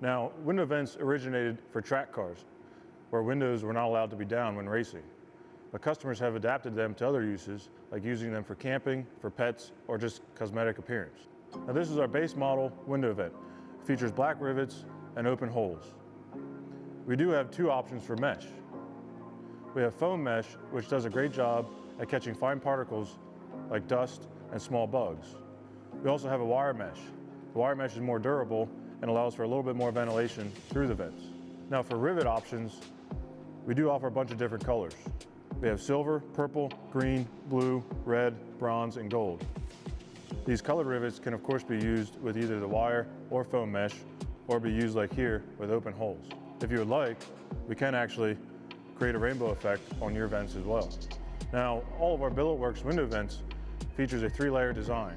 Now, window vents originated for track cars, where windows were not allowed to be down when racing. But customers have adapted them to other uses, like using them for camping, for pets, or just cosmetic appearance. Now this is our base model window vent. It features black rivets and open holes. We do have two options for mesh. We have foam mesh, which does a great job at catching fine particles like dust and small bugs. We also have a wire mesh. The wire mesh is more durable and allows for a little bit more ventilation through the vents. Now for rivet options, we do offer a bunch of different colors. We have silver, purple, green, blue, red, bronze, and gold. These colored rivets can of course be used with either the wire or foam mesh, or be used like here with open holes. If you would like, we can actually create a rainbow effect on your vents as well. Now, all of our Billetworkz window vents features a 3-layer design.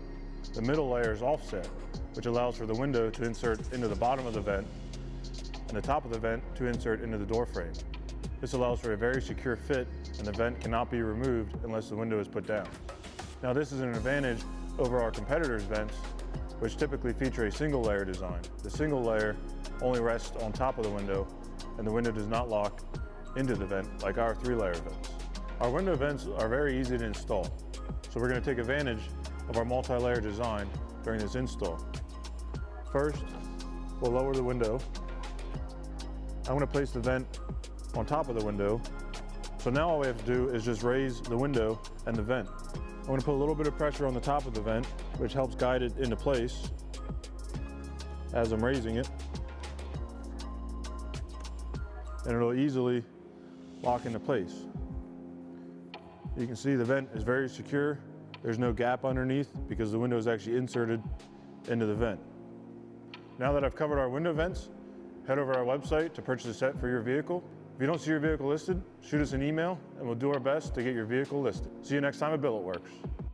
The middle layer is offset, which allows for the window to insert into the bottom of the vent and the top of the vent to insert into the door frame. This allows for a very secure fit, and the vent cannot be removed unless the window is put down. Now this is an advantage over our competitors' vents, which typically feature a single layer design. The single layer only rests on top of the window, and the window does not lock into the vent like our 3-layer vents. Our window vents are very easy to install, so we're going to take advantage of our multi-layer design during this install. First, we'll lower the window. I'm going to place the vent on top of the window. So now all we have to do is just raise the window and the vent. I'm going to put a little bit of pressure on the top of the vent, which helps guide it into place as I'm raising it. And it'll easily lock into place. You can see the vent is very secure. There's no gap underneath because the window is actually inserted into the vent. Now that I've covered our window vents, head over to our website to purchase a set for your vehicle. If you don't see your vehicle listed, shoot us an email and we'll do our best to get your vehicle listed. See you next time at Billetworkz.